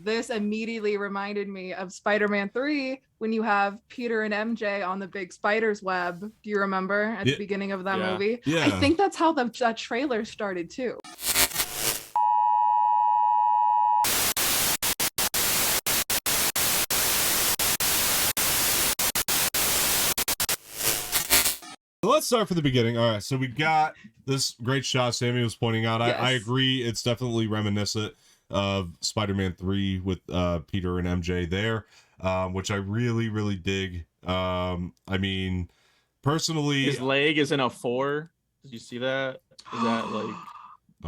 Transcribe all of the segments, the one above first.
This immediately reminded me of Spider-Man 3 when you have Peter and MJ on the big spider's web. Do you remember at the beginning of that movie? Yeah. I think that's how that trailer started too. Let's start from the beginning. All right, so we got this great shot Samee was pointing out. I agree. It's definitely reminiscent of Spider-Man 3 with Peter and MJ there, which I really, really dig. I mean, personally... His leg is in a 4. Did you see that? Is that like...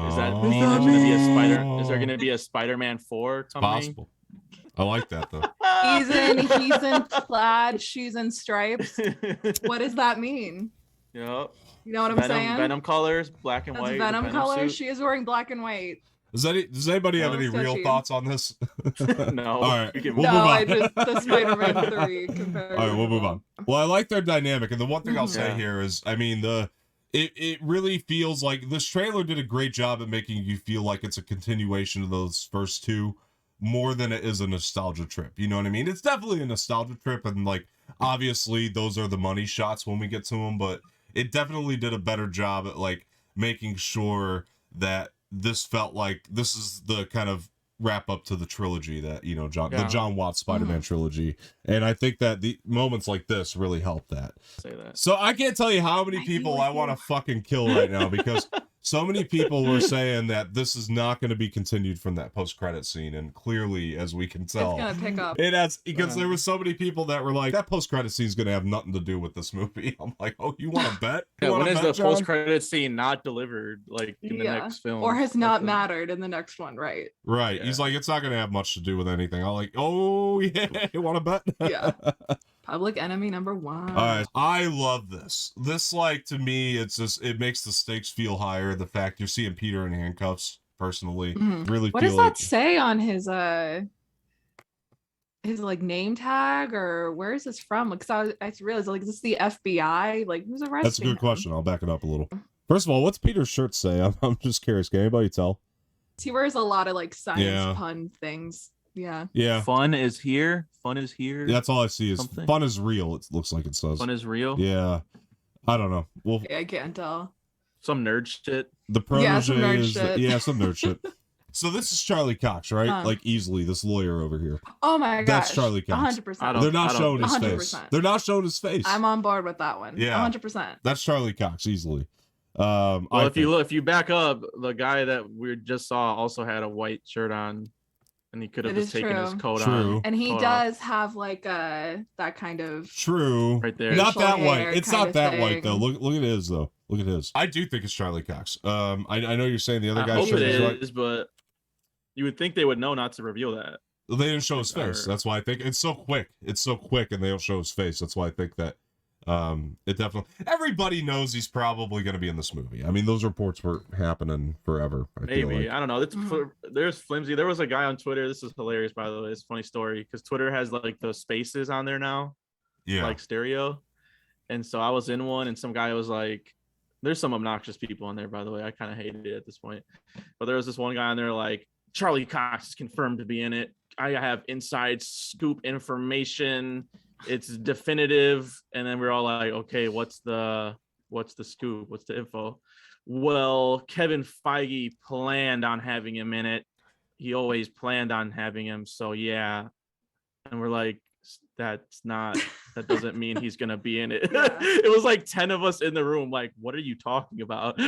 Is there going to be a Spider-Man 4 coming? Possible. I like that, though. He's in plaid shoes and stripes. What does that mean? Yep. You know what I'm saying? Venom colors, black and white. Venom colors. Suit. She is wearing black and white. Does anybody have any real thoughts on this? No. All right. We'll move on. The Spider-Man 3 comparison. All right, we'll move on. Well, I like their dynamic, and the one thing I'll say here is, I mean, it really feels like this trailer did a great job at making you feel like it's a continuation of those first two more than it is a nostalgia trip. You know what I mean? It's definitely a nostalgia trip, and like obviously those are the money shots when we get to them, but it definitely did a better job at like making sure that this felt like this is the kind of wrap up to the trilogy that, you know, the John Watts Spider-Man trilogy. And I think that the moments like this really help that. Say that. So I can't tell you how many people I want to fucking kill right now, because so many people were saying that this is not going to be continued from that post-credit scene, and clearly, as we can tell, it's gonna pick up. it has, because there were so many people that were like, that post-credit scene is going to have nothing to do with this movie. I'm like, oh, you want to bet? When is the post-credit scene not delivered, like in the next film, or has not mattered in the next one, right? Right. He's like, it's not going to have much to do with anything. I'm like, oh yeah, you want to bet? Yeah. Public Enemy #1. All right, I love this. This, like, to me, it's just, it makes the stakes feel higher. The fact you're seeing Peter in handcuffs, personally, really. What does that say on his like name tag, or where is this from? Because I realized, like, is this the FBI? Like, who's arresting? That's a good question. I'll back it up a little. First of all, what's Peter's shirt say? I'm just curious. Can anybody tell? He wears a lot of like science pun things. Yeah. Fun is here. Fun is here. That's all I see is fun is real. It looks like it says. Fun is real. Yeah. I don't know. Well, I can't tell. Some nerd shit. The protege some nerd shit. Some nerd shit. So this is Charlie Cox, right? Like easily, this lawyer over here. Oh my gosh. That's Charlie Cox. 100%. They're not showing his 100%. face. They're not showing his face. I'm on board with that one. Yeah. 100%. That's Charlie Cox easily. Well, if you back up, the guy that we just saw also had a white shirt on, and he could have just taken his coat on. And he does have like that kind of right there. Not that white. It's not that white though. Look at his though. Look at his. I do think it's Charlie Cox. I know you're saying the other guy's shirt is white, but you would think they would know not to reveal that. They didn't show his face. That's why I think it's so quick. It's so quick, and they don't show his face. That's why I think that. It definitely, everybody knows he's probably going to be in this movie. I mean, those reports were happening forever. Maybe, I don't know. There's flimsy. There was a guy on Twitter. This is hilarious, by the way. It's a funny story because Twitter has like those spaces on there now, like stereo. And so I was in one, and some guy was like, "There's some obnoxious people in there, by the way. I kind of hated it at this point." But there was this one guy on there like, "Charlie Cox is confirmed to be in it. I have inside scoop information. It's definitive." And then we're all like, okay, what's the scoop? What's the info? Well, Kevin Feige planned on having him in it. He always planned on having him. So yeah. And we're like, that doesn't mean he's going to be in it. It was like 10 of us in the room. Like, what are you talking about?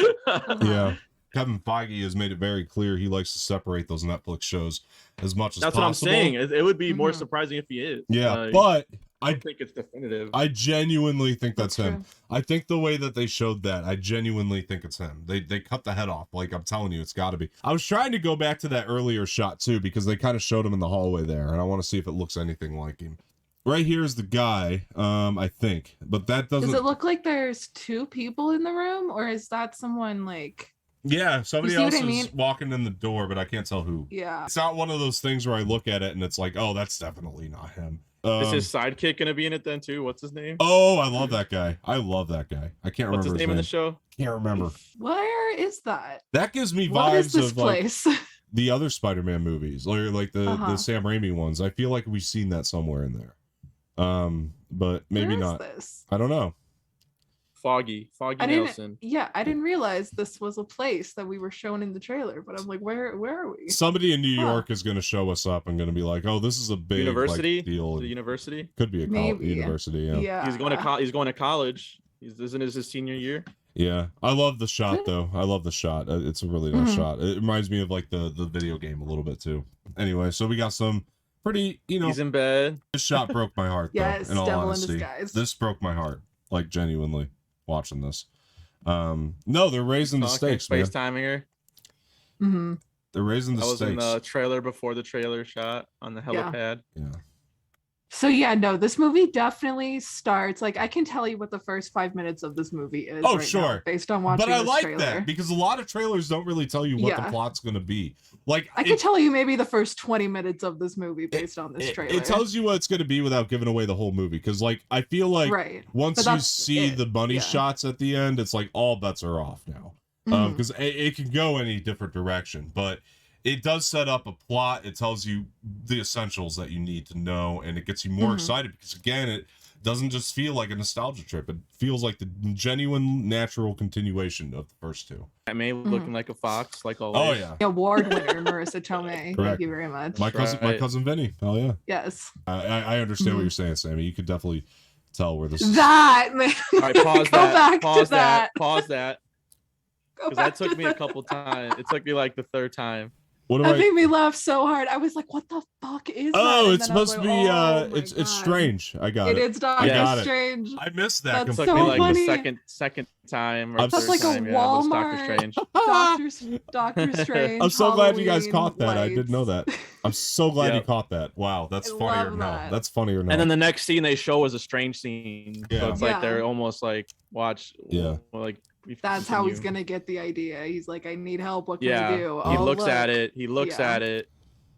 Yeah. Kevin Feige has made it very clear he likes to separate those Netflix shows as much as possible. That's what I'm saying. It would be more surprising if he is. Yeah, but I think it's definitive. I genuinely think that's him. I think the way that they showed that, I genuinely think it's him. They cut the head off. Like, I'm telling you, it's got to be. I was trying to go back to that earlier shot, too, because they kind of showed him in the hallway there, and I want to see if it looks anything like him. Right here is the guy, I think. But that doesn't... Does it look like there's two people in the room, or is that someone, like... Yeah, somebody else is walking in the door, but I can't tell who. Yeah. It's not one of those things where I look at it and it's like, oh, that's definitely not him. Is his sidekick going to be in it then, too? What's his name? Oh, I love that guy. I love that guy. I can't remember What's his name in the show? Can't remember. Where is that? That gives me vibes what is this of place? Like, the other Spider-Man movies, like the Sam Raimi ones. I feel like we've seen that somewhere in there. But maybe not. This? I don't know. Foggy Nelson. Yeah, I didn't realize this was a place that we were shown in the trailer, but I'm like, where are we? Somebody in New York is going to show us up and going to be like, oh, this is a big university like, deal. The university could be a university. Yeah. He's going to college. Isn't it his senior year? Yeah, I love the shot though. I love the shot. It's a really nice shot. It reminds me of like the video game a little bit too. Anyway, so we got some pretty, he's in bed. This shot broke my heart. Yes, in all devil honesty, in disguise. This broke my heart, like genuinely watching this. No, they're raising the stakes, man. FaceTime here. They're raising the stakes. I was in the trailer before the trailer shot on the helipad. Yeah. So yeah, no, this movie definitely starts like I can tell you what the first 5 minutes of this movie is. Oh, right sure. now, based on watching. But I like trailer. that because a lot of trailers don't really tell you what the plot's going to be. Like I can tell you maybe the first 20 minutes of this movie based on this trailer. It tells you what it's going to be without giving away the whole movie. Because like I feel like once you see the money shots at the end, it's like all bets are off now. Because it can go any different direction, but it does set up a plot. It tells you the essentials that you need to know, and it gets you more excited because again, it doesn't just feel like a nostalgia trip. It feels like the genuine, natural continuation of the first two. I may looking like a fox, like always. Oh yeah, award winner Marissa Tomei. Thank you very much. My cousin Vinny. Oh yeah. Yes. I understand what you're saying, Sammy. You could definitely tell where this is. That man. All right, pause Go that. back Pause to that. Pause that. Because that took me a couple times. It took me like the third time. That made me laugh so hard. I was like, "What the fuck is that?" Oh, it's supposed to be. It's strange. I got it. It is Doctor Strange. I missed that. That's completely. so Like funny. the second time or That's third like time. a Yeah, was Walmart. Doctor Strange. Doctor Strange. I'm so glad you guys Halloween caught that. lights. I didn't know that. I'm so glad you caught that. Wow, that's funnier now. That's funnier now. And then the next scene they show is a strange scene. Yeah. So it's like they're almost like watch. Yeah. Like that's how he's gonna get the idea. He's like, I need help. What can I do? He looks at it. He looks at it.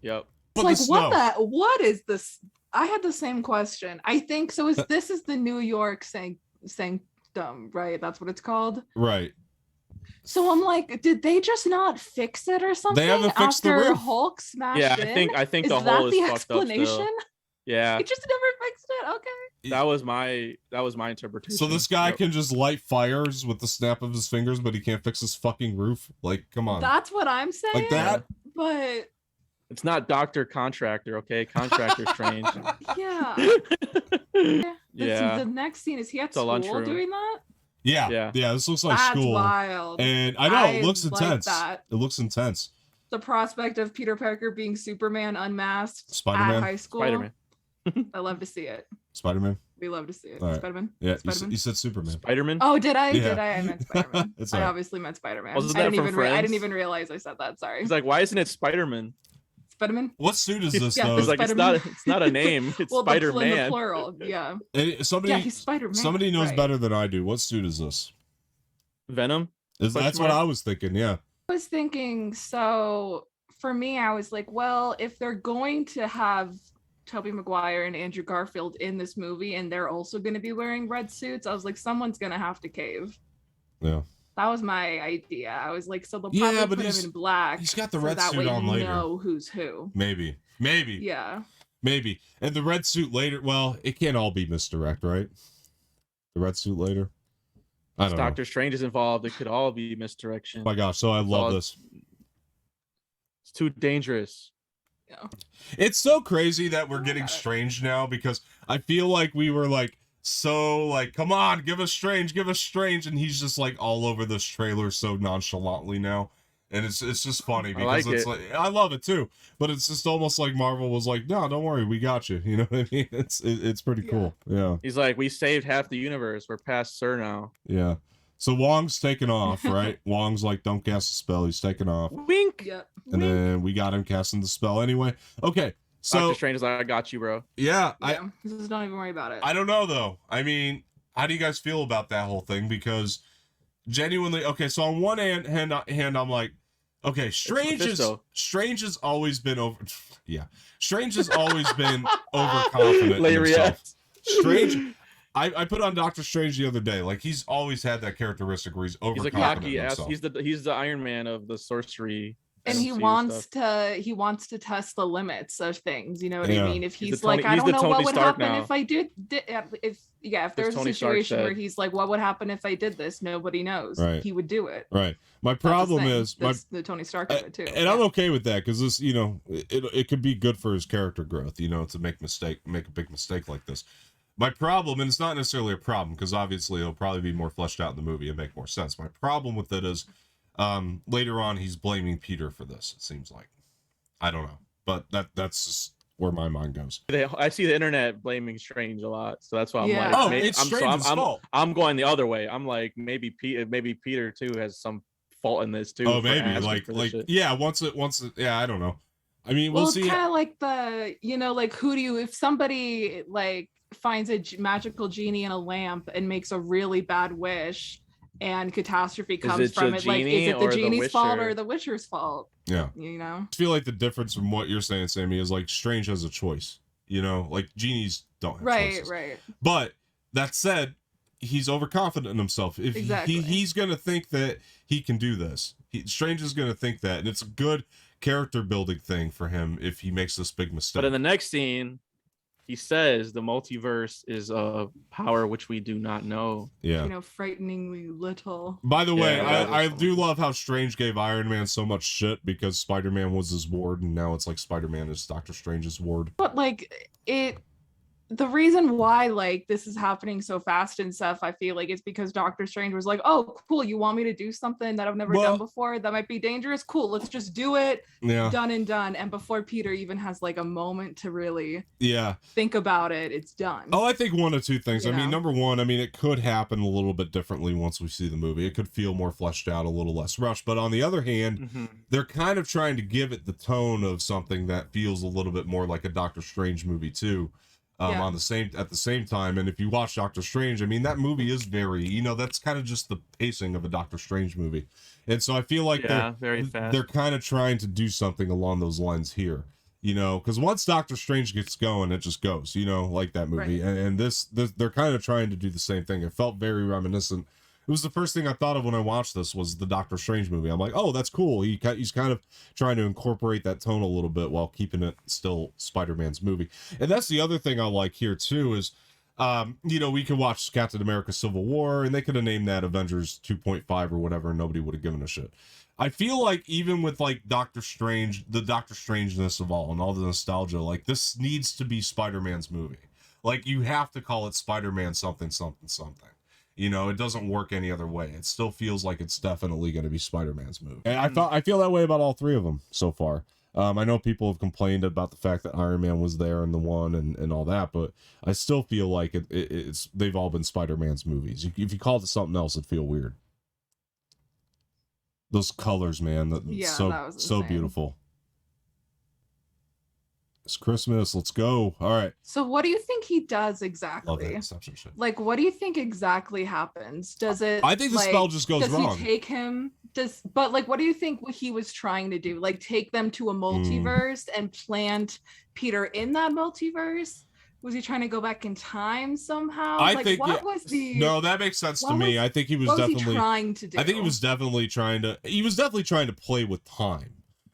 Yep. It's like what is this? I had the same question. I think so. This is the New York Sanctum, right? That's what it's called. Right. So I'm like, did they just not fix it or something? They haven't fixed the roof. Hulk smashed in? I think the hole is fucked up still. Yeah. He just never fixed it. Okay. That was my interpretation. So this guy can just light fires with the snap of his fingers, but he can't fix his fucking roof. Like, come on. That's what I'm saying. Like that. But it's not Doctor Contractor, okay? Contractor Strange. Yeah. Yeah. The next scene is he at school doing that? Yeah. This looks like That's school. Wild. And I know it looks intense. That. It looks intense. The prospect of Peter Parker being Superman unmasked Spider-Man. at high school. Spider-Man. I love to see it. Spider-Man. We love to see it. Right. Spider-Man. Yeah, Spider-Man. You said Superman. Spider-Man. Oh, did I? Yeah. Did I? I meant Spider-Man. It's I right. obviously meant Spider-Man. Wasn't I that didn't from even Friends? realize I said that. Sorry. He's like, why isn't it Spider-Man? Spider-Man. What suit is this Yeah, though? He's like, it's not a name. It's well, Spider-Man. The plural. Yeah. Somebody. He's Spider-Man. Somebody knows better than I do. What suit is this? Venom. That's what I was thinking. Yeah. I was thinking. So for me, I was like, well, if they're going to have Tobey Maguire and Andrew Garfield in this movie, and they're also going to be wearing red suits, I was like, someone's going to have to cave. Yeah. That was my idea. I was like, so they'll probably put him in black. He's got the so red that suit way on you later. know who's who. Maybe. Yeah. Maybe. And the red suit later. Well, it can't all be misdirect, right? The red suit later. I don't know. Doctor Strange is involved. It could all be misdirection. My gosh, so I love this. It's too dangerous. Yeah. It's so crazy that we're getting Strange now because I feel like we were like so like, come on, give us Strange, and he's just like all over this trailer so nonchalantly now. And it's just funny because like I love it too, but it's just almost like Marvel was like, no, don't worry, we got you. You know what I mean? It's pretty cool. Yeah. He's like, we saved half the universe. We're past Sir now. Yeah. So Wong's taking off, right? Wong's like, don't cast a spell. He's taking off. Wink. Yep. And then we got him casting the spell anyway. Okay. So Doctor Strange is like, I got you, bro. Yeah. Just don't even worry about it. I don't know though. I mean, how do you guys feel about that whole thing? Because genuinely, okay, so on one hand I'm like, okay, Strange has always been over. Yeah, Strange has always been overconfident in himself. Strange. I put on Doctor Strange the other day. Like he's always had that characteristic where he's overconfident in himself. He's the Iron Man of the sorcery. And he wants to test the limits of things. You know what I mean? If he's like, I don't know what would happen if I did if there's a situation where he's like, what would happen if I did this? Nobody knows. Right. He would do it. Right. My problem is the Tony Stark of it too. And I'm okay with that because this, you know, it could be good for his character growth, you know, to make a big mistake like this. My problem, and it's not necessarily a problem because obviously it'll probably be more fleshed out in the movie and make more sense. My problem with it is later on he's blaming Peter for this, it seems like. I don't know. But that's just where my mind goes. I see the internet blaming Strange a lot, so that's why I'm like, oh, it's Strange's fault. I'm going the other way. I'm like, maybe Peter too has some fault in this too. Oh, maybe once it, yeah, I don't know. I mean, we'll see. It's kind of like the, you know, like if somebody like finds a magical genie in a lamp and makes a really bad wish and catastrophe comes from it, like, is it the genie's fault or the Witcher's fault? Yeah. You know? I feel like the difference from what you're saying, Samee, is like Strange has a choice, you know, like genies don't have choices. Right. But that said, he's overconfident in himself. If he's going to think that he can do this, Strange is going to think that, and it's a good character building thing for him if he makes this big mistake. But in the next scene, he says the multiverse is a power which we do not know. Yeah. You know, frighteningly little. By the way, I do love how Strange gave Iron Man so much shit because Spider-Man was his ward, and now it's like Spider-Man is Doctor Strange's ward. But like the reason why like this is happening so fast and stuff, I feel like it's because Doctor Strange was like, oh cool, you want me to do something that I've never done before that might be dangerous? Cool, let's just do it. Done and done. And before Peter even has like a moment to really think about it, it's done. Oh, I think one of two things. I mean, number one, I mean, it could happen a little bit differently once we see the movie. It could feel more fleshed out, a little less rushed. But on the other hand, they're kind of trying to give it the tone of something that feels a little bit more like a Doctor Strange movie too. At the same time, and if you watch Doctor Strange, I mean, that movie is very, you know, that's kind of just the pacing of a Doctor Strange movie, and so I feel like they're kind of trying to do something along those lines here, you know, because once Doctor Strange gets going, it just goes, you know, like that movie, and this they're kind of trying to do the same thing. It felt very reminiscent. It was the first thing I thought of when I watched this was the Doctor Strange movie. I'm like, oh, that's cool. He's kind of trying to incorporate that tone a little bit while keeping it still Spider-Man's movie. And that's the other thing I like here too is, you know, we can watch Captain America Civil War and they could have named that Avengers 2.5 or whatever and nobody would have given a shit. I feel like even with like Doctor Strange, the Doctor Strangeness of all and all the nostalgia, like this needs to be Spider-Man's movie. Like you have to call it Spider-Man something. You know, it doesn't work any other way. It still feels like it's definitely going to be Spider-Man's movie. And I feel that way about all three of them so far. I know people have complained about the fact that Iron Man was there in the one and all that, but I still feel like it's they've all been Spider-Man's movies. If you called it something else, it'd feel weird. Those colors, man, so beautiful. It's Christmas. Let's go. All right. So what do you think he does exactly? Love that Inception shit. Like, what do you think exactly happens? Does it? I think the spell just goes wrong. Does he take him? But like, what do you think he was trying to do? Like, take them to a multiverse and plant Peter in that multiverse? Was he trying to go back in time somehow? I think no, that makes sense to me. I think he was definitely trying to do. I think he was definitely trying to play with time.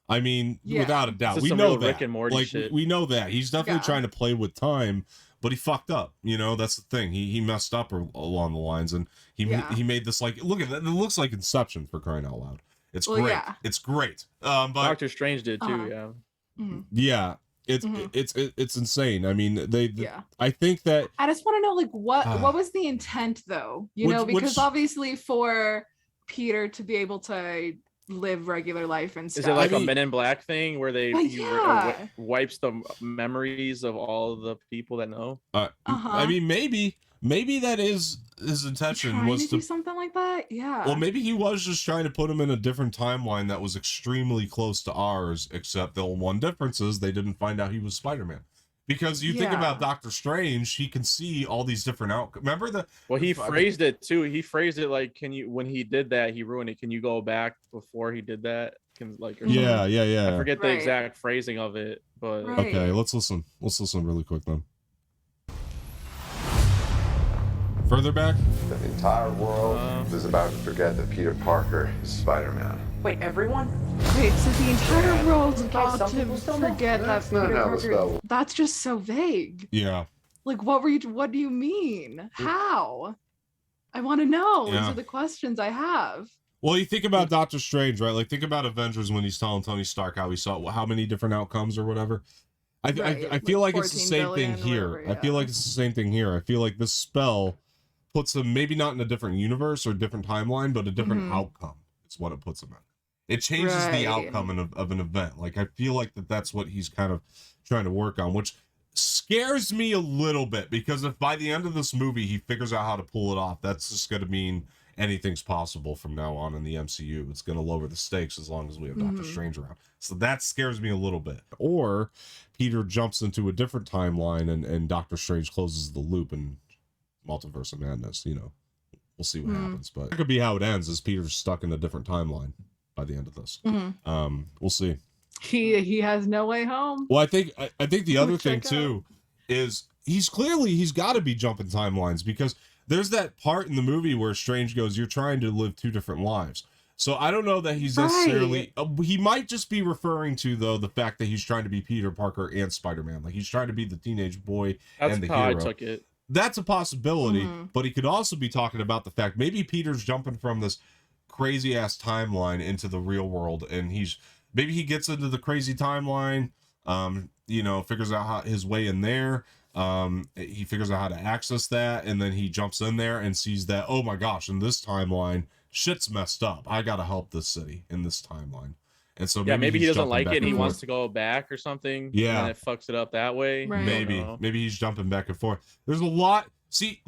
I mean, without a doubt, we know that. Rick and Morty shit. We know that he's definitely trying to play with time, but he fucked up. You know, that's the thing. He messed up along the lines, and he made this like look at that. It looks like Inception for crying out loud. It's great. Yeah. It's great. But Doctor Strange did too. Yeah. Mm-hmm. Yeah. It's insane. I mean, I think that I just want to know like what was the intent though? You know, because obviously for Peter to be able to live regular life and stuff. Is it like a Men in Black thing where they wipes the memories of all the people that know? I mean, maybe that is his intention was to do something like that. Yeah. Well, maybe he was just trying to put him in a different timeline that was extremely close to ours, except the one difference is they didn't find out he was Spider-Man. Because you think about Doctor Strange, he can see all these different outcomes. Remember the? Well, he phrased it too. He phrased it like, "Can you?" When he did that, he ruined it. Can you go back before he did that? Yeah. I forget the exact phrasing of it, but okay, let's listen. Let's listen really quick then. Further back? The entire world is about to forget that Peter Parker is Spider-Man. Wait, everyone? Wait, so the entire world's about to forget that Peter Parker. That's just so vague. Yeah. Like, what do you mean? How? I want to know. Yeah. These are the questions I have. Well, you think about Doctor Strange, right? Like, think about Avengers when he's telling Tony Stark how he saw how many different outcomes or whatever. I feel like it's the same thing here. Whatever, yeah. I feel like it's the same thing here. I feel like this spell puts them maybe not in a different universe or different timeline, but a different outcome is what it puts them in. It changes the outcome of an event. Like, I feel like that's what he's kind of trying to work on, which scares me a little bit, because if by the end of this movie he figures out how to pull it off, that's just going to mean anything's possible from now on in the MCU. It's going to lower the stakes as long as we have Doctor Strange around. So that scares me a little bit. Or Peter jumps into a different timeline and Doctor Strange closes the loop and Multiverse of Madness, you know. We'll see what happens, but that could be how it ends, is Peter's stuck in a different timeline by the end of this. We'll see. He has no way home. Well, I think the other thing too is he's got to be jumping timelines, because there's that part in the movie where Strange goes, "You're trying to live two different lives." So I don't know that he's necessarily. He might just be referring to, though, the fact that he's trying to be Peter Parker and Spider-Man. Like, he's trying to be the teenage boy and the hero. That's how I took it. That's a possibility, but he could also be talking about the fact maybe Peter's jumping from this crazy ass timeline into the real world, and maybe he gets into the crazy timeline, you know, figures out his way in there. He figures out how to access that, and then he jumps in there and sees that, oh my gosh, in this timeline, shit's messed up. I gotta help this city in this timeline. And so maybe he doesn't like it and he wants to go back or something. Yeah, and it fucks it up that way. Right. Maybe he's jumping back and forth. There's a lot. See,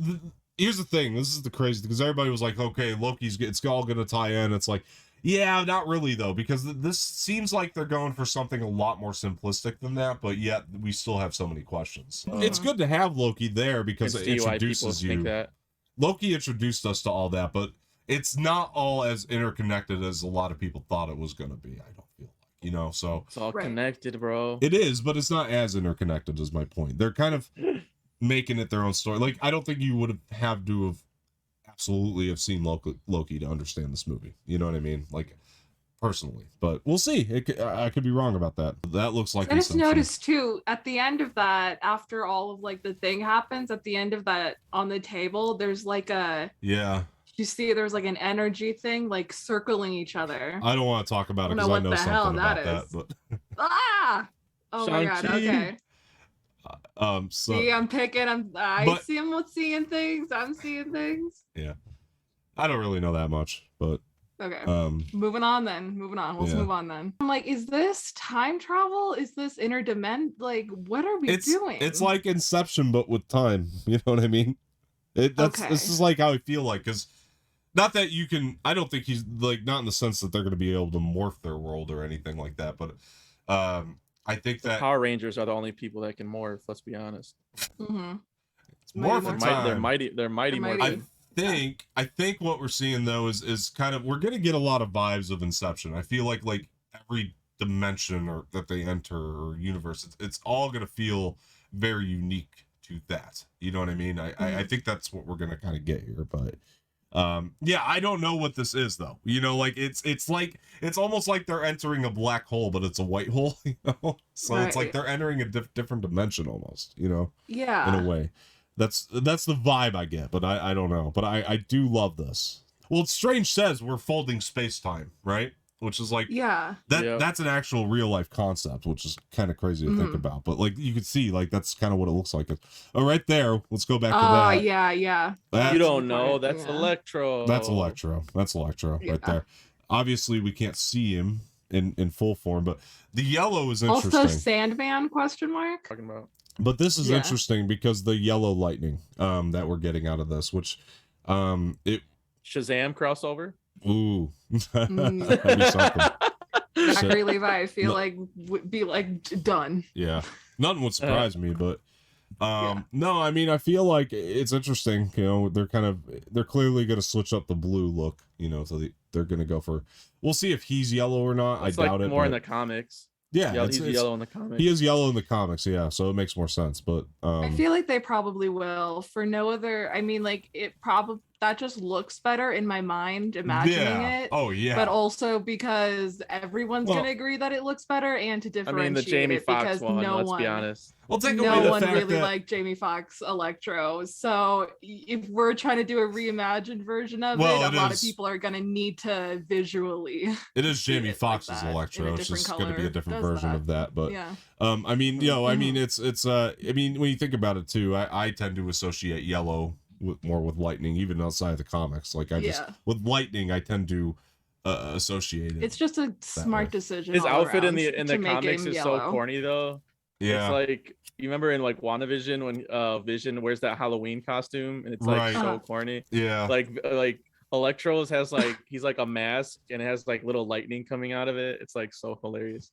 here's the thing. This is the crazy, because everybody was like, okay, it's all gonna tie in. It's like, yeah, not really though, because this seems like they're going for something a lot more simplistic than that, but yet we still have so many questions. It's good to have Loki there because it introduces you. Loki introduced us to all that, but it's not all as interconnected as a lot of people thought it was going to be. I don't feel like, you know, so it's all connected, bro. It is, but it's not as interconnected is my point. They're kind of making it their own story. Like, I don't think you would have to have absolutely have seen Loki to understand this movie. You know what I mean? Like, personally, but we'll see. I could be wrong about that. That looks like I just noticed too, at the end of that, after all of like the thing happens, at the end of that on the table, there's like you see there's like an energy thing like circling each other. I don't want to talk about it because I know something about that, but oh my god, okay. So see, I'm seeing things. I'm seeing things. Yeah. I don't really know that much, but okay. Moving on. Let's move on then. I'm like, is this time travel? Is this interdimension? Like, what are we doing? It's like Inception, but with time. You know what I mean? This is like how I feel like, because not that you can. I don't think he's like, not in the sense that they're going to be able to morph their world or anything like that, but I think that Power Rangers are the only people that can morph. Let's be honest. It's morph time. They're mighty. I think what we're seeing though is kind of, we're gonna get a lot of vibes of Inception. I feel like every dimension or that they enter or universe, it's all gonna feel very unique to that. You know what I mean? I think that's what we're gonna kind of get here, but I don't know what this is though. You know, like it's almost like they're entering a black hole, but it's a white hole. You know, so it's like they're entering a different dimension almost. You know, in a way. That's the vibe I get, but I don't know. But I do love this. Well, Strange says we're folding space-time, right? Which is like, that's an actual real life concept, which is kind of crazy to think about. But like, you could see, like, that's kind of what it looks like. Oh, right there. Let's go back to that. Yeah. You don't know. That's Electro. That's Electro right there. Obviously, we can't see him in full form, but the yellow is interesting. Also, Sandman ? Talking about. But this is interesting because the yellow lightning that we're getting out of this, which Shazam crossover. Ooh, that'd be something. Zachary Levi, I feel like would be like done. Yeah, nothing would surprise me, but no, I mean, I feel like it's interesting. You know, they're clearly going to switch up the blue look. You know, so they're going to go for. We'll see if he's yellow or not. It's I doubt it. More in the comics. Yeah, he's yellow in the comics. He is yellow in the comics, yeah, so it makes more sense. But I feel like they probably will for no other. I mean, like it probably that just looks better in my mind imagining it. Oh yeah. But also because everyone's gonna agree that it looks better, and to differentiate I mean, the Jamie Foxx one. Let's be honest. Well, take no away the one fact really that... liked Jamie Foxx Electro. So if we're trying to do a reimagined version of it, a lot of people are gonna need to visually. It is Jamie Foxx's Electro. It's just going to be a different version of that. But yeah. I mean, I mean, it's I mean, when you think about it too, I tend to associate yellow more with lightning, even outside of the comics. Like I just with lightning, I tend to associate it. It's just a smart decision. His outfit in the comics is so corny though. Yeah, it's like you remember in like WandaVision when Vision wears that Halloween costume and it's like so corny. Yeah, like Electro's has like he's like a mask and it has like little lightning coming out of it. It's like so hilarious.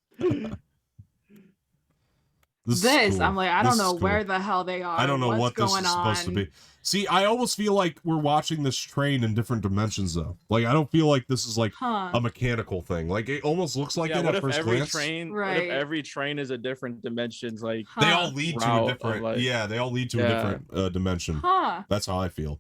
This I'm like, I don't know where the hell they are. I don't know what this is supposed to be. See, I almost feel like we're watching this train in different dimensions, though. Like, I don't feel like this is like a mechanical thing. Like, it almost looks like it at first glance. What if every train is a different dimensions? Like they all lead to a different. They all lead to a different dimension. That's how I feel.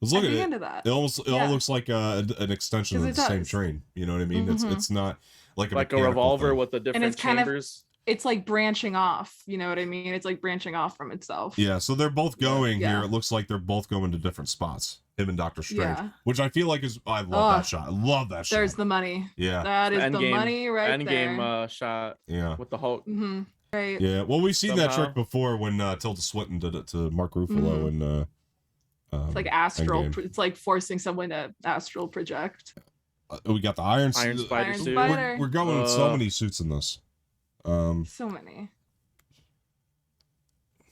Look at it. It all looks like an extension of the same train. You know what I mean? It's not like a revolver thing. with the different chambers. It's like branching off, you know what I mean? It's like branching off from itself. Yeah, so they're both going here. It looks like they're both going to different spots. Him and Doctor Strange, which I feel like is I love that shot. I love that shot. There's the money. Yeah, that is the money right there. Endgame shot. Yeah, with the Hulk. Right. Yeah. Well, we've seen that trick before when Tilda Swinton did it to Mark Ruffalo and. It's like astral. It's like forcing someone to astral project. We got the Iron Spider suit. We're going with so many suits in this. So many.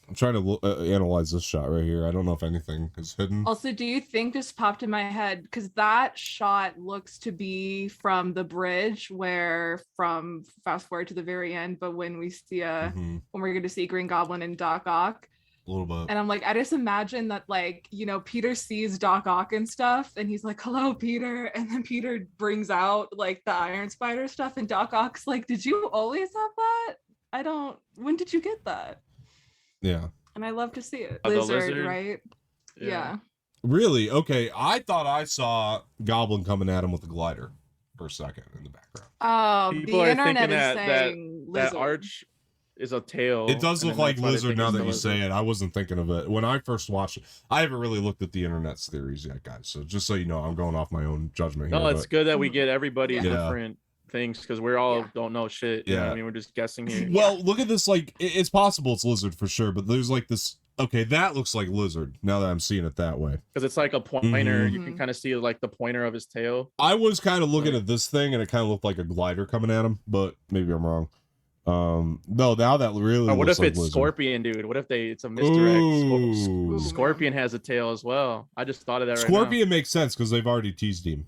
I'm trying to analyze this shot right here. I don't know if anything is hidden. Also, do you think this popped in my head because that shot looks to be from the bridge where from fast forward to the very end, but when we see when we're going to see Green Goblin and Doc Ock. A little bit. And I'm like, I just imagine that, like, you know, Peter sees Doc Ock and stuff, and he's like, hello, Peter. And then Peter brings out, like, the Iron Spider stuff, and Doc Ock's like, did you always have that? When did you get that? Yeah. And I love to see it. Lizard, right? Yeah. Really? Okay. I thought I saw Goblin coming at him with a glider for a second in the background. Oh, people the are internet thinking is saying that arch is a tail. It does look like lizard now that you say it. I wasn't thinking of it when I first watched it. I haven't really looked at the internet's theories yet, guys. So just so you know, I'm going off my own judgment here. No, it's good that we get everybody's different things because we're all don't know shit. You know what I mean, we're just guessing here. Well, look at this. Like, it's possible it's lizard for sure, but there's like this. Okay, that looks like lizard now that I'm seeing it that way. Because it's like a pointer. You can kind of see like the pointer of his tail. I was kind of looking at this thing and it kind of looked like a glider coming at him, but maybe I'm wrong. No, now that really what looks if it's like Scorpion, dude? What if it's a misdirect? Scorpion has a tail as well. I just thought of that. Scorpion makes sense because they've already teased him,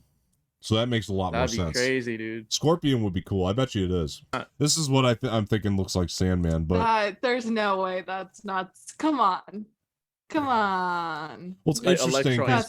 so that makes a lot more sense. That'd be crazy, dude. Scorpion would be cool. I bet you it is. This is what I'm thinking looks like Sandman, but there's no way that's not. Come on. Well, it's interesting. I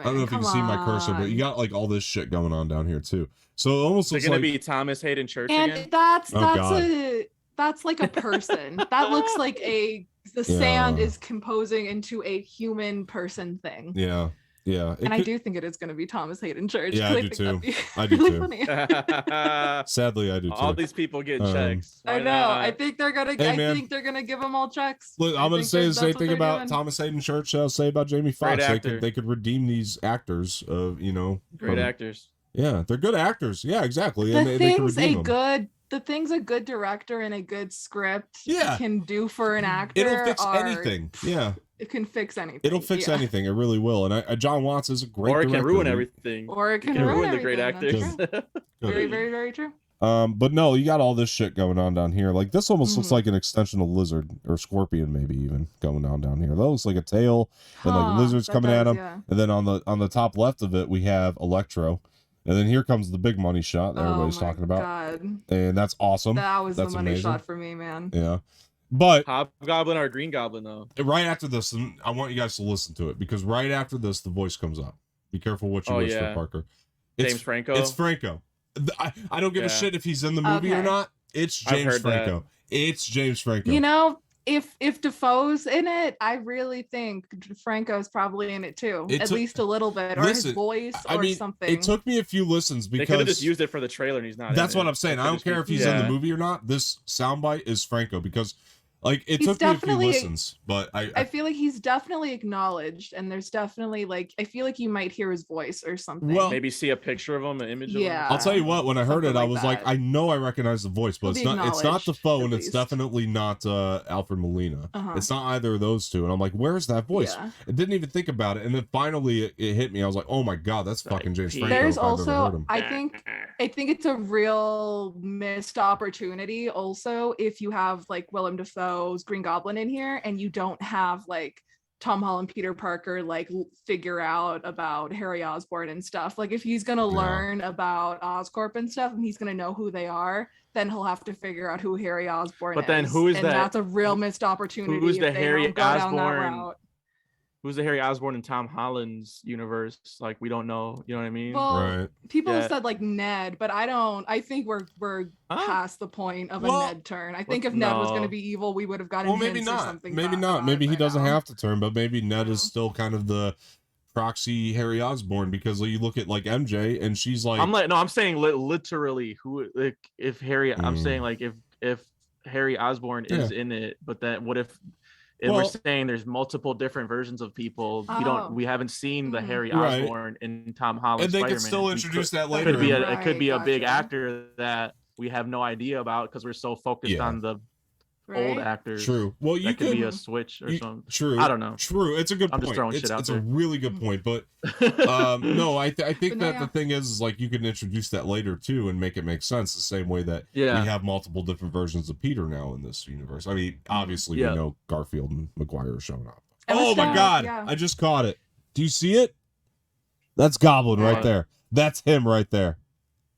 don't know if you can see my cursor, but you got like all this shit going on down here too. So it almost looks gonna like be Thomas Hayden Church and again. That's like a person. That looks like the sand is composing into a human person thing. Yeah. And I do think it is going to be Thomas Hayden Church. Yeah, I do too. I do really too. Funny. Sadly, I do too. All these people get checks. I know. I think they're gonna. I think they're gonna give them all checks. Look, I'm gonna say the same thing about Thomas Hayden Church. I'll say about Jamie Foxx. They could redeem these actors. Great actors. Yeah, they're good actors. Yeah, exactly. The things a good director and a good script can do for an actor. It'll fix anything. Yeah. It can fix anything. It'll fix anything. It really will. And John Watts is a great director. Or it can ruin everything. Or it can ruin the great actors. Very, very, very true. But no, you got all this shit going on down here. Like this almost looks like an extension of Lizard or Scorpion, maybe even going on down here. That looks like a tail and like lizards coming at him. Yeah. And then on the top left of it, we have Electro. And then here comes the big money shot that everybody's talking about. God. And that's awesome. That was the money shot for me, man. Yeah. But Hobgoblin or Green Goblin though. Right after this, and I want you guys to listen to it because right after this, the voice comes up. Be careful what you wish for, Parker. James Franco. It's Franco. I don't give a shit if he's in the movie or not. It's James Franco. It's James Franco. You know, if Defoe's in it, I really think Franco's probably in it too, at least a little bit, or his voice, or something. It took me a few listens because they could have just used it for the trailer, and he's not. That's what I'm saying. I don't care if he's in the movie or not. This soundbite is Franco because. Like it took me a few listens, but I feel like he's definitely acknowledged, and there's definitely like I feel like you might hear his voice or something. Well, maybe see a picture of him, an image of him. I'll tell you what, when I heard it, I was like, I know I recognize the voice, but it's not Defoe, and it's definitely not Alfred Molina. It's not either of those two, and I'm like, where's that voice? I didn't even think about it, and then finally it hit me. I was like, oh my god, that's fucking James Franco. There's also I think it's a real missed opportunity also if you have like Willem Dafoe's Green Goblin in here and you don't have like Tom Holland, Peter Parker like figure out about Harry Osborn and stuff. Like if he's gonna learn about Oscorp and stuff and he's gonna know who they are, then he'll have to figure out who Harry Osborn is. But then who is and that? That's a real missed opportunity. Who's the Harry Osborn? Who's the Harry Osborn in Tom Holland's universe? Like we don't know. You know what I mean? Well, people have said like Ned, but I think we're past the point of a Ned turn. I think if Ned was going to be evil, we would have gotten maybe hints not. Or something. Maybe not. Maybe he doesn't have to turn, but maybe Ned is still kind of the proxy Harry Osborn because you look at like MJ and she's like I'm saying literally who like if Harry I'm saying like if Harry Osborn is in it, but then what if we're saying there's multiple different versions of people. We haven't seen the Harry Osborn in Tom Holland. And they Spider-Man. could still introduce that later. It could be a big actor that we have no idea about because we're so focused on the old actors. True. Well, you could be a switch or something. True. I don't know. True. It's a good point. I'm just throwing shit out it's there. A really good point, but no, I think that the thing is like you can introduce that later too and make it make sense the same way that we have multiple different versions of Peter now in this universe. I mean, obviously we know Garfield and Maguire are showing up. Oh my god, I just caught it. Do you see it? That's Goblin right there. That's him right there.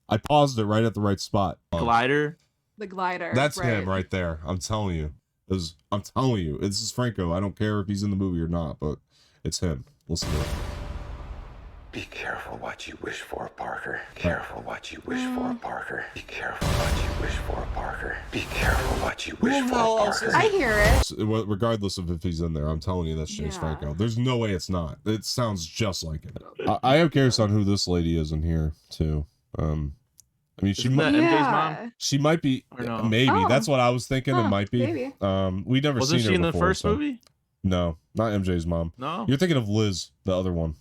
I paused it right at the right spot. Glider. The glider. That's him right there. I'm telling you. This is Franco. I don't care if he's in the movie or not, but it's him. Listen to it. Be careful what you wish for, Parker. Careful what you wish for, Parker. Be careful what you wish for, Parker. Be careful what you wish for, Parker. I hear it. Regardless of if he's in there, I'm telling you that's James Franco. There's no way it's not. It sounds just like it. I am curious on who this lady is in here too. I mean, she might. MJ's mom? She might be. No? Maybe that's what I was thinking. It might be. Maybe. We never seen her she in the before, first movie? No, not MJ's mom. No, you're thinking of Liz, the other one.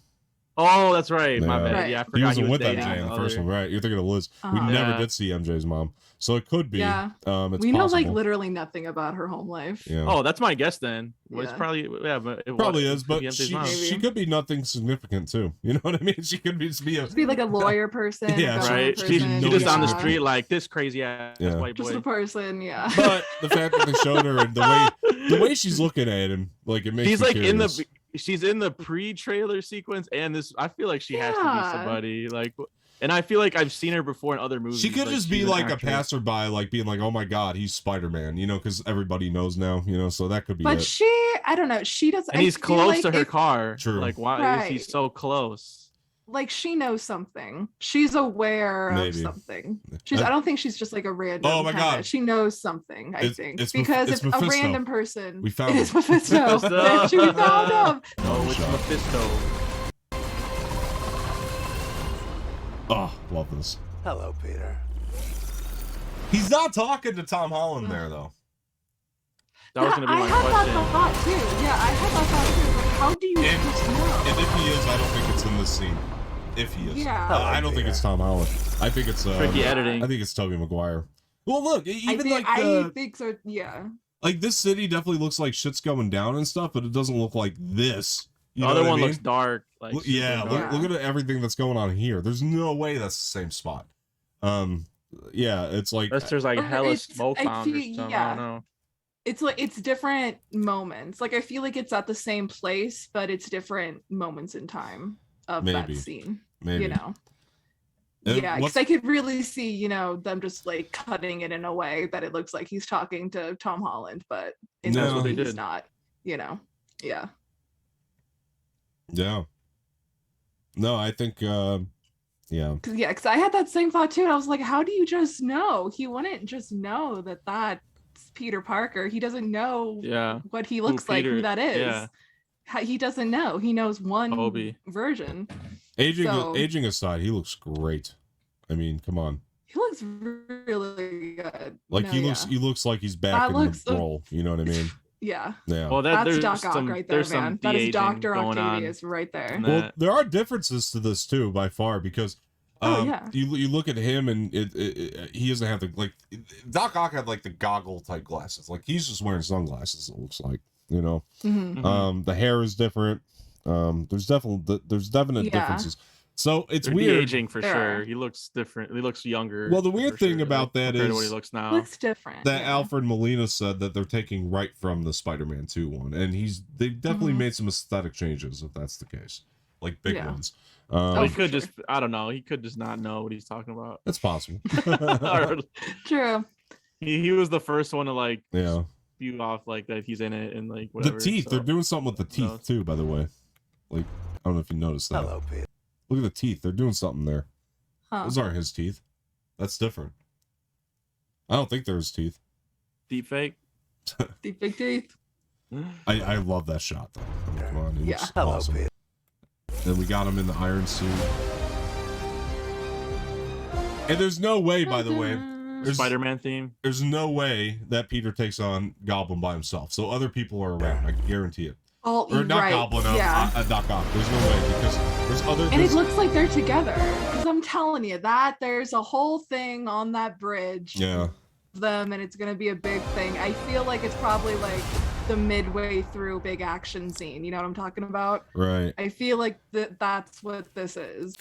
Oh, that's right. My bad. Yeah, I forgot he wasn't with MJ in the first one, right? You're thinking of Liz. We never did see MJ's mom, so it could be. Yeah. It's we know possible. like literally nothing about her home life. Yeah. Oh, that's my guess then. Well, it's probably but she could be nothing significant too. You know what I mean? She could be like a lawyer person. Right. She's just on the street like this crazy ass white boy. Just a person, yeah. But the fact that they showed her and the way she's looking at him, like it makes she's me like curious. She's in the pre-trailer sequence and this. I feel like she has to be somebody like. And I feel like I've seen her before in other movies. She could just be like a passerby, like being like, "Oh my god, he's Spider-Man," you know, because everybody knows now, you know. So that could be. But I don't know. She doesn't. And he's close to her car. True. Like, why is he so close? Like she knows something. She's aware of something. I don't think she's just like a random. Oh my god, she knows something. I think because if a random person, we found it's Mephisto. She found him. Oh, it's Mephisto. Oh, love this. Hello, Peter. He's not talking to Tom Holland there though. That was gonna be my question. I had that thought too. Yeah, I had that thought too. Like, how do you just know? And if he is, I don't think it's in this scene. If he is, I don't think it's Tom Holland. I think it's tricky editing. I think it's Tobey Maguire. Well, look, even I think so. Yeah. Like this city definitely looks like shit's going down and stuff, but it doesn't look like this. The other one looks dark. Like look at everything that's going on here. There's no way that's the same spot. It's like unless there's like hella smoke bombs or something. I don't know. It's like it's different moments. Like I feel like it's at the same place, but it's different moments in time of that scene. Maybe. You know. Yeah, because I could really see, you know, them just like cutting it in a way that it looks like he's talking to Tom Holland, but in this movie he's not. You know. Yeah. Yeah. No, I think Yeah. Yeah, because I had that same thought too. And I was like, how do you just know? He wouldn't just know that that's Peter Parker. He doesn't know what he looks like, who that is. Yeah. He doesn't know. He knows one version. Aging aside, he looks great. I mean, come on. He looks really good. Like he looks like he's back in the role. You know what I mean? Yeah. Yeah. Well, that's Doc Ock right there, man. That is Dr. Octavius right there. Well, there are differences to this too, by far, because you look at him and he doesn't have the Doc Ock had like the goggle type glasses. Like he's just wearing sunglasses. It looks like, you know. The hair is different. There's definite differences. So it's weird. Aging for sure. He looks different. He looks younger. Well, the weird thing about that is what he looks now. Looks different. That Alfred Molina said that they're taking right from the Spider-Man 2 one, and they've definitely made some aesthetic changes if that's the case, like big ones. He could just, I don't know. He could just not know what he's talking about. That's possible. True. He was the first one to like spew off like that he's in it and like whatever. The teeth. They're doing something with the teeth too, by the way. Like I don't know if you noticed that. Hello, Pete. Look at the teeth. They're doing something there. Those aren't his teeth. That's different. I don't think they're his teeth. Deep fake. Deep fake teeth. I love that shot though. I mean, come on, he looks Hello, awesome. Pete. Then we got him in the iron suit. And there's no way, by the way, Spider-Man theme. There's no way that Peter takes on Goblin by himself. So other people are around. I guarantee it. Oh, or not Goblin, Doc Ock. There's no way because there's other. And it looks like they're together. Because I'm telling you that there's a whole thing on that bridge. Yeah. Them and it's gonna be a big thing. I feel like it's probably like the midway through big action scene. You know what I'm talking about? Right. I feel like that's what this is.